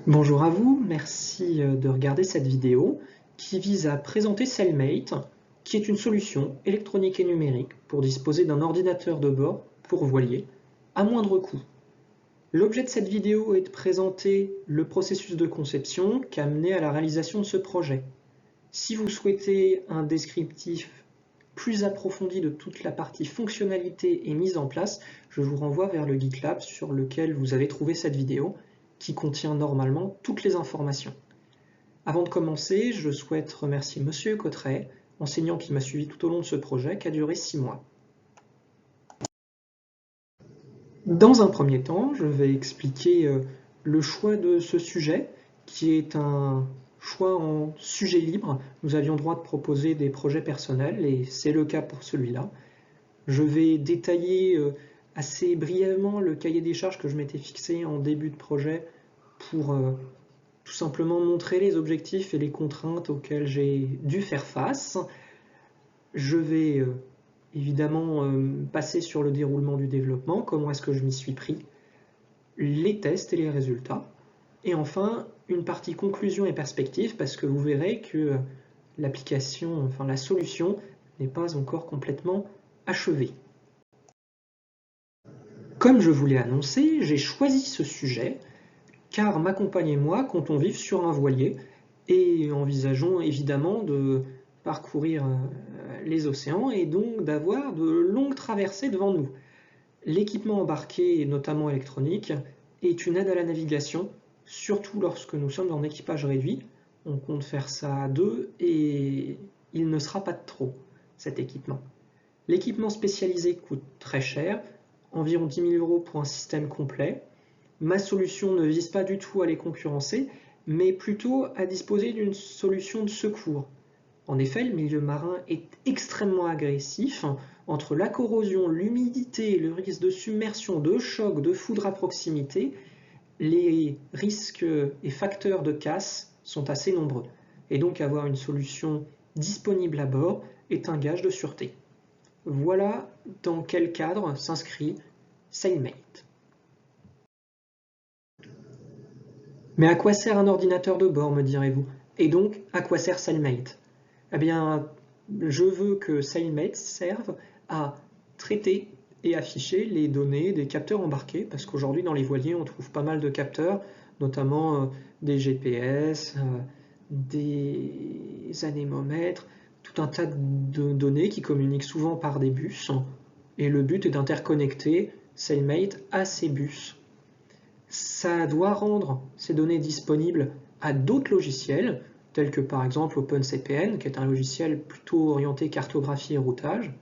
Bonjour à vous, merci de regarder cette vidéo qui vise à présenter Cellmate, qui est une solution électronique et numérique pour disposer d'un ordinateur de bord pour voilier à moindre coût. L'objet de cette vidéo est de présenter le processus de conception qui a mené à la réalisation de ce projet. Si vous souhaitez un descriptif plus approfondi de toute la partie fonctionnalité et mise en place, je vous renvoie vers le GitLab sur lequel vous avez trouvé cette vidéo, qui contient normalement toutes les informations. Avant de commencer, je souhaite remercier Monsieur Cotteret, enseignant qui m'a suivi tout au long de ce projet, qui a duré 6 mois. Dans un premier temps, je vais expliquer le choix de ce sujet, qui est un choix en sujet libre. Nous avions droit de proposer des projets personnels, et c'est le cas pour celui-là. Je vais détailler assez brièvement le cahier des charges que je m'étais fixé en début de projet pour tout simplement montrer les objectifs et les contraintes auxquelles j'ai dû faire face. Je vais évidemment passer sur le déroulement du développement, comment est-ce que je m'y suis pris, les tests et les résultats, et enfin une partie conclusion et perspective, parce que vous verrez que l'application, enfin la solution, n'est pas encore complètement achevée. Comme je vous l'ai annoncé, j'ai choisi ce sujet car ma compagne et moi comptons vivre sur un voilier et envisageons évidemment de parcourir les océans et donc d'avoir de longues traversées devant nous. L'équipement embarqué, notamment électronique, est une aide à la navigation, surtout lorsque nous sommes en équipage réduit. On compte faire ça à deux et il ne sera pas de trop, cet équipement. L'équipement spécialisé coûte très cher, environ 10 000 € pour un système complet. Ma solution ne vise pas du tout à les concurrencer, mais plutôt à disposer d'une solution de secours. En effet, le milieu marin est extrêmement agressif. Entre la corrosion, l'humidité, le risque de submersion, de choc, de foudre à proximité, les risques et facteurs de casse sont assez nombreux. Et donc avoir une solution disponible à bord est un gage de sûreté. Voilà dans quel cadre s'inscrit Cellmate. Mais à quoi sert un ordinateur de bord, me direz-vous? Et donc, à quoi sert Cellmate? Eh bien, je veux que Cellmate serve à traiter et afficher les données des capteurs embarqués, parce qu'aujourd'hui, dans les voiliers, on trouve pas mal de capteurs, notamment des GPS, des anémomètres, tout un tas de données qui communiquent souvent par des bus, et le but est d'interconnecter Cellmate à ces bus. Ça doit rendre ces données disponibles à d'autres logiciels, tels que par exemple OpenCPN, qui est un logiciel plutôt orienté cartographie et routage.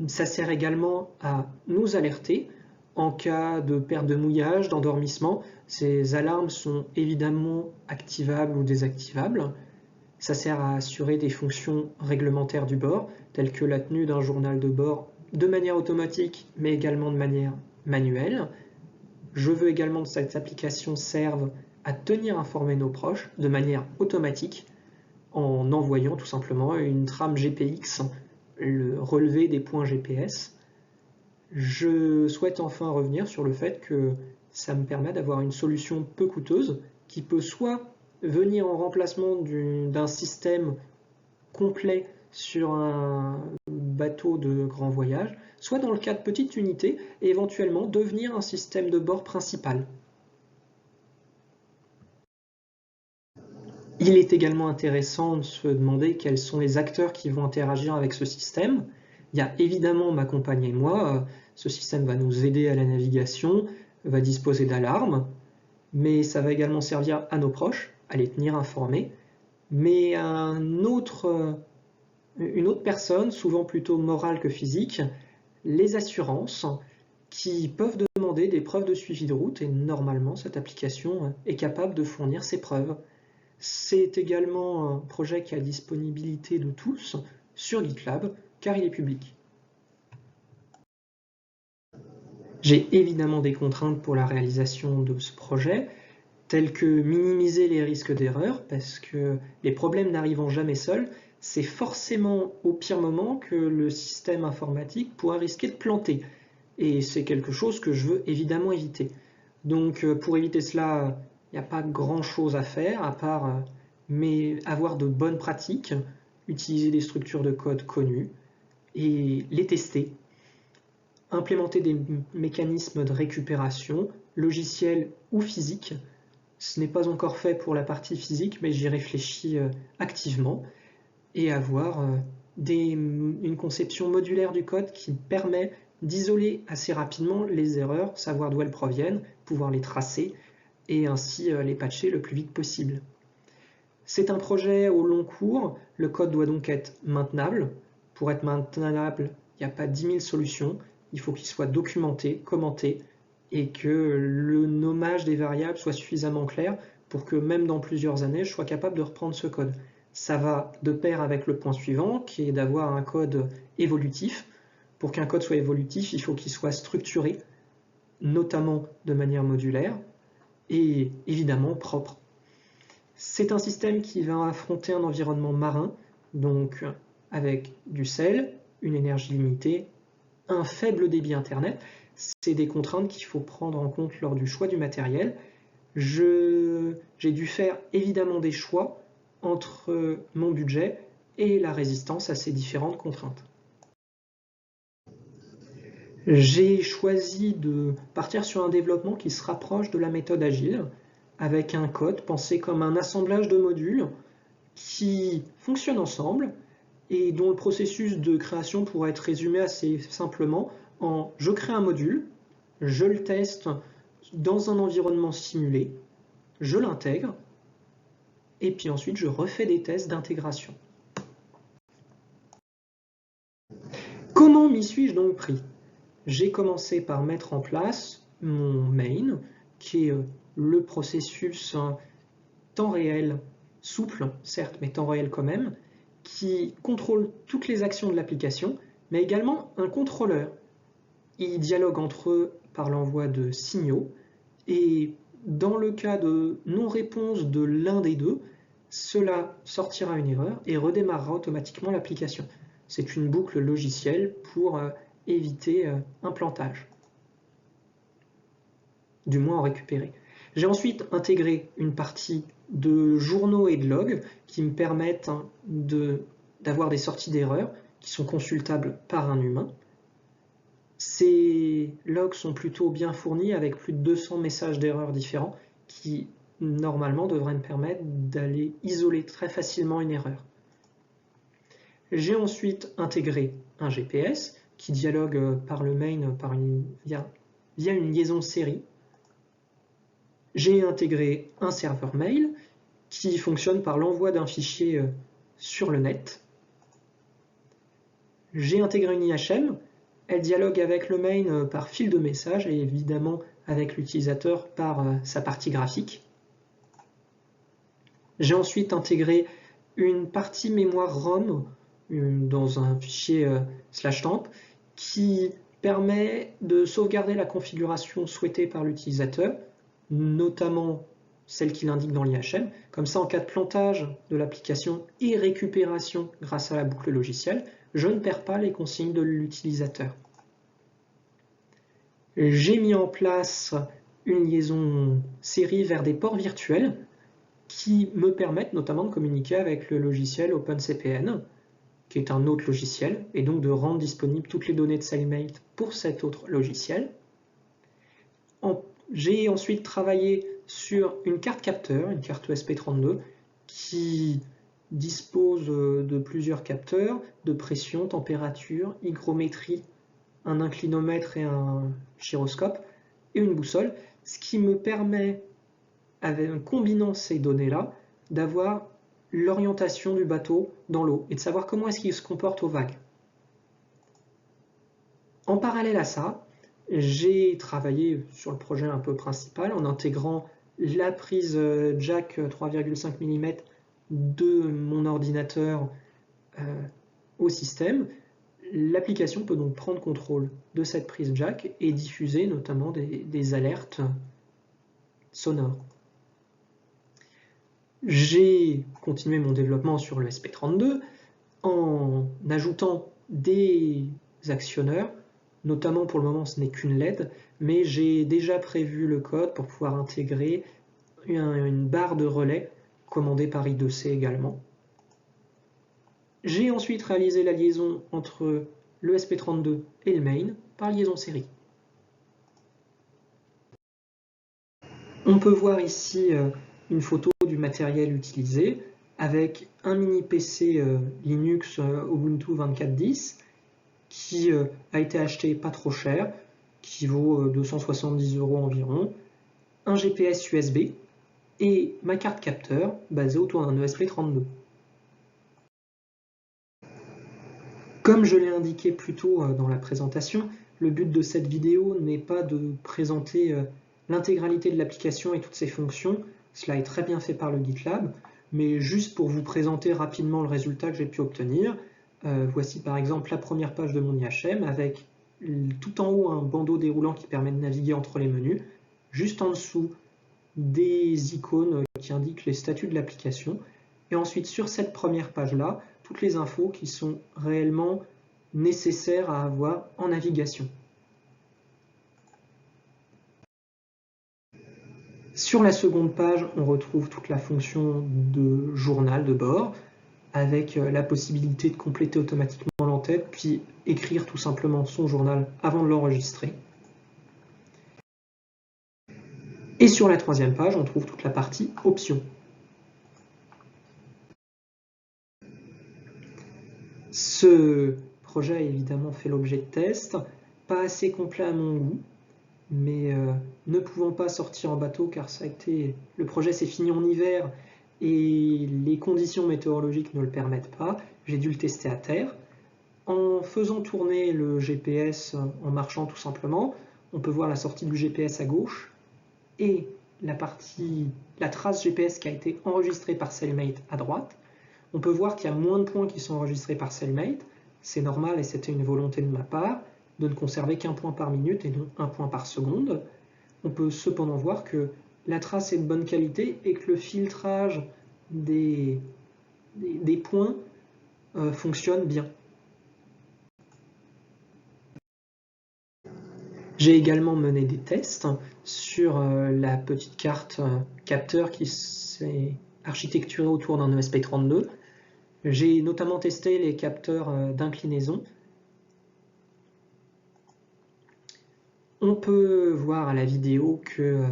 Ça sert également à nous alerter en cas de perte de mouillage, d'endormissement. Ces alarmes sont évidemment activables ou désactivables. Ça sert à assurer des fonctions réglementaires du bord, telles que la tenue d'un journal de bord de manière automatique, mais également de manière manuelle. Je veux également que cette application serve à tenir informés nos proches de manière automatique en envoyant tout simplement une trame GPX, le relevé des points GPS. Je souhaite enfin revenir sur le fait que ça me permet d'avoir une solution peu coûteuse qui peut soit venir en remplacement d'un système complet sur un bateau de grand voyage, soit dans le cas de petites unités, et éventuellement devenir un système de bord principal. Il est également intéressant de se demander quels sont les acteurs qui vont interagir avec ce système. Il y a évidemment ma compagne et moi, ce système va nous aider à la navigation, va disposer d'alarmes, mais ça va également servir à nos proches, à les tenir informés, mais à une autre personne, souvent plutôt morale que physique, les assurances, qui peuvent demander des preuves de suivi de route, et normalement cette application est capable de fournir ces preuves. C'est également un projet qui a disponibilité de tous sur GitLab, car il est public. J'ai évidemment des contraintes pour la réalisation de ce projet, telles que minimiser les risques d'erreur, parce que les problèmes n'arrivant jamais seuls, c'est forcément au pire moment que le système informatique pourra risquer de planter. Et c'est quelque chose que je veux évidemment éviter. Donc pour éviter cela, il n'y a pas grand-chose à faire à part mais avoir de bonnes pratiques, utiliser des structures de code connues et les tester, implémenter des mécanismes de récupération, logiciels ou physiques. Ce n'est pas encore fait pour la partie physique, mais j'y réfléchis activement, et avoir une conception modulaire du code qui permet d'isoler assez rapidement les erreurs, savoir d'où elles proviennent, pouvoir les tracer et ainsi les patcher le plus vite possible. C'est un projet au long cours, le code doit donc être maintenable. Pour être maintenable, il n'y a pas 10 000 solutions, il faut qu'il soit documenté, commenté, et que le nommage des variables soit suffisamment clair pour que même dans plusieurs années, je sois capable de reprendre ce code. Ça va de pair avec le point suivant, qui est d'avoir un code évolutif. Pour qu'un code soit évolutif, il faut qu'il soit structuré, notamment de manière modulaire, et évidemment propre. C'est un système qui va affronter un environnement marin, donc avec du sel, une énergie limitée, un faible débit Internet. C'est des contraintes qu'il faut prendre en compte lors du choix du matériel. J'ai dû faire évidemment des choix entre mon budget et la résistance à ces différentes contraintes. J'ai choisi de partir sur un développement qui se rapproche de la méthode agile, avec un code pensé comme un assemblage de modules qui fonctionnent ensemble et dont le processus de création pourrait être résumé assez simplement en je crée un module, je le teste dans un environnement simulé, je l'intègre, et puis ensuite je refais des tests d'intégration. Comment m'y suis-je donc pris? J'ai commencé par mettre en place mon main, qui est le processus temps réel, souple, certes, mais temps réel quand même, qui contrôle toutes les actions de l'application, mais également un contrôleur. Ils dialoguent entre eux par l'envoi de signaux, et dans le cas de non-réponse de l'un des deux, cela sortira une erreur et redémarrera automatiquement l'application. C'est une boucle logicielle pour éviter un plantage, du moins en récupérer. J'ai ensuite intégré une partie de journaux et de logs qui me permettent d'avoir des sorties d'erreurs qui sont consultables par un humain. Ces logs sont plutôt bien fournis avec plus de 200 messages d'erreurs différents qui normalement devraient me permettre d'aller isoler très facilement une erreur. J'ai ensuite intégré un GPS qui dialogue par le main via une liaison série. J'ai intégré un serveur mail qui fonctionne par l'envoi d'un fichier sur le net. J'ai intégré une IHM, elle dialogue avec le main par fil de message et évidemment avec l'utilisateur par sa partie graphique. J'ai ensuite intégré une partie mémoire ROM dans un fichier /temp qui permet de sauvegarder la configuration souhaitée par l'utilisateur, notamment celle qu'il indique dans l'IHM. Comme ça, en cas de plantage de l'application et récupération grâce à la boucle logicielle, je ne perds pas les consignes de l'utilisateur. J'ai mis en place une liaison série vers des ports virtuels qui me permettent notamment de communiquer avec le logiciel OpenCPN, qui est un autre logiciel, et donc de rendre disponibles toutes les données de SailMate pour cet autre logiciel. J'ai ensuite travaillé sur une carte capteur, une carte ESP32, qui dispose de plusieurs capteurs de pression, température, hygrométrie, un inclinomètre et un gyroscope, et une boussole, ce qui me permet, en combinant ces données-là, d'avoir l'orientation du bateau dans l'eau et de savoir comment est-ce qu'il se comporte aux vagues. En parallèle à ça, j'ai travaillé sur le projet un peu principal en intégrant la prise jack 3,5 mm de mon ordinateur au système. L'application peut donc prendre contrôle de cette prise jack et diffuser notamment des alertes sonores. J'ai continué mon développement sur le SP32 en ajoutant des actionneurs, notamment pour le moment ce n'est qu'une LED, mais j'ai déjà prévu le code pour pouvoir intégrer une barre de relais commandée par I2C également. J'ai ensuite réalisé la liaison entre le SP32 et le main par liaison série. On peut voir ici une photo du matériel utilisé avec un mini PC Linux Ubuntu 24.10 qui a été acheté pas trop cher, qui vaut 270 € environ, un GPS USB et ma carte capteur basée autour d'un ESP32. Comme je l'ai indiqué plus tôt dans la présentation, le but de cette vidéo n'est pas de présenter l'intégralité de l'application et toutes ses fonctions, cela est très bien fait par le GitLab, mais juste pour vous présenter rapidement le résultat que j'ai pu obtenir. Voici par exemple la première page de mon IHM avec tout en haut un bandeau déroulant qui permet de naviguer entre les menus, juste en dessous des icônes qui indiquent les statuts de l'application, et ensuite sur cette première page-là, toutes les infos qui sont réellement nécessaires à avoir en navigation. Sur la seconde page, on retrouve toute la fonction de journal de bord, avec la possibilité de compléter automatiquement l'entête, puis écrire tout simplement son journal avant de l'enregistrer. Et sur la troisième page, on trouve toute la partie options. Ce projet a évidemment fait l'objet de tests, pas assez complet à mon goût, mais ne pouvant pas sortir en bateau car le projet s'est fini en hiver et les conditions météorologiques ne le permettent pas, j'ai dû le tester à terre. En faisant tourner le GPS en marchant tout simplement, on peut voir la sortie du GPS à gauche et la trace GPS qui a été enregistrée par Cellmate à droite. On peut voir qu'il y a moins de points qui sont enregistrés par Cellmate, c'est normal et c'était une volonté de ma part de ne conserver qu'un point par minute et non un point par seconde. On peut cependant voir que la trace est de bonne qualité et que le filtrage des points fonctionne bien. J'ai également mené des tests sur la petite carte capteur qui s'est architecturée autour d'un ESP32. J'ai notamment testé les capteurs d'inclinaison. On peut voir à la vidéo que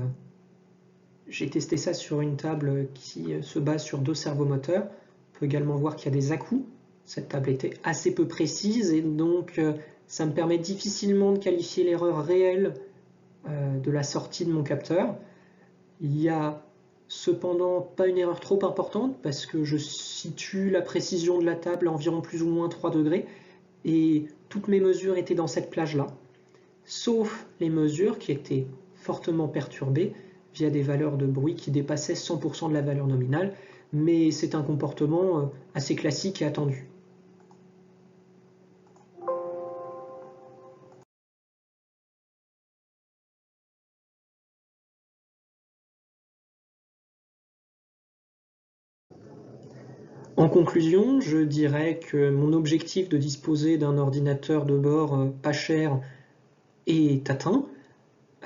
j'ai testé ça sur une table qui se base sur 2 servomoteurs. On peut également voir qu'il y a des à-coups. Cette table était assez peu précise et donc ça me permet difficilement de qualifier l'erreur réelle de la sortie de mon capteur. Il n'y a cependant pas une erreur trop importante parce que je situe la précision de la table à environ plus ou moins 3 degrés et toutes mes mesures étaient dans cette plage-là, sauf les mesures qui étaient fortement perturbées via des valeurs de bruit qui dépassaient 100% de la valeur nominale, mais c'est un comportement assez classique et attendu. En conclusion, je dirais que mon objectif de disposer d'un ordinateur de bord pas cher est atteint.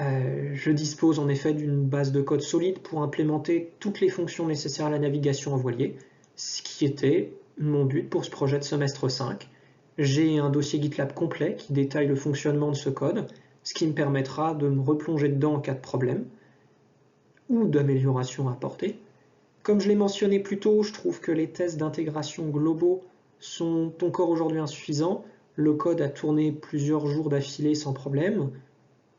Je dispose en effet d'une base de code solide pour implémenter toutes les fonctions nécessaires à la navigation en voilier, ce qui était mon but pour ce projet de semestre 5. J'ai un dossier GitLab complet qui détaille le fonctionnement de ce code, ce qui me permettra de me replonger dedans en cas de problème ou d'amélioration à apporter. Comme je l'ai mentionné plus tôt, je trouve que les tests d'intégration globaux sont encore aujourd'hui insuffisants. Le code a tourné plusieurs jours d'affilée sans problème,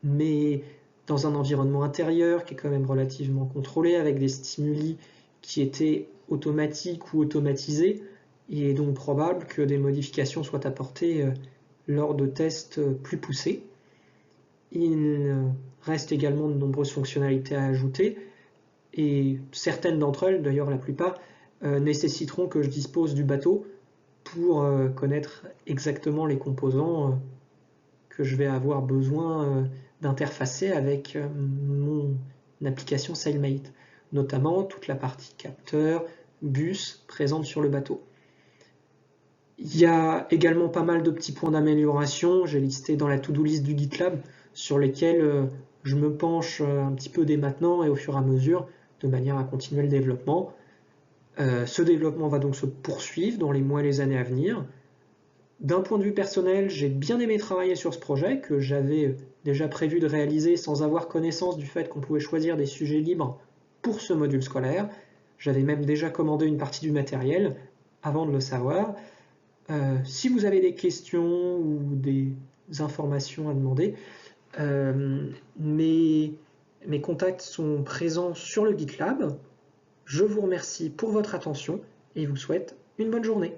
mais dans un environnement intérieur qui est quand même relativement contrôlé, avec des stimuli qui étaient automatiques ou automatisés, il est donc probable que des modifications soient apportées lors de tests plus poussés. Il reste également de nombreuses fonctionnalités à ajouter, et certaines d'entre elles, d'ailleurs la plupart, nécessiteront que je dispose du bateau pour connaître exactement les composants que je vais avoir besoin d'interfacer avec mon application Cellmate, notamment toute la partie capteur, bus présente sur le bateau. Il y a également pas mal de petits points d'amélioration, j'ai listé dans la to-do list du GitLab, sur lesquels je me penche un petit peu dès maintenant et au fur et à mesure de manière à continuer le développement. Ce développement va donc se poursuivre dans les mois et les années à venir. D'un point de vue personnel, j'ai bien aimé travailler sur ce projet que j'avais déjà prévu de réaliser sans avoir connaissance du fait qu'on pouvait choisir des sujets libres pour ce module scolaire. J'avais même déjà commandé une partie du matériel avant de le savoir. Si vous avez des questions ou des informations à demander, mes contacts sont présents sur le GitLab. Je vous remercie pour votre attention et vous souhaite une bonne journée.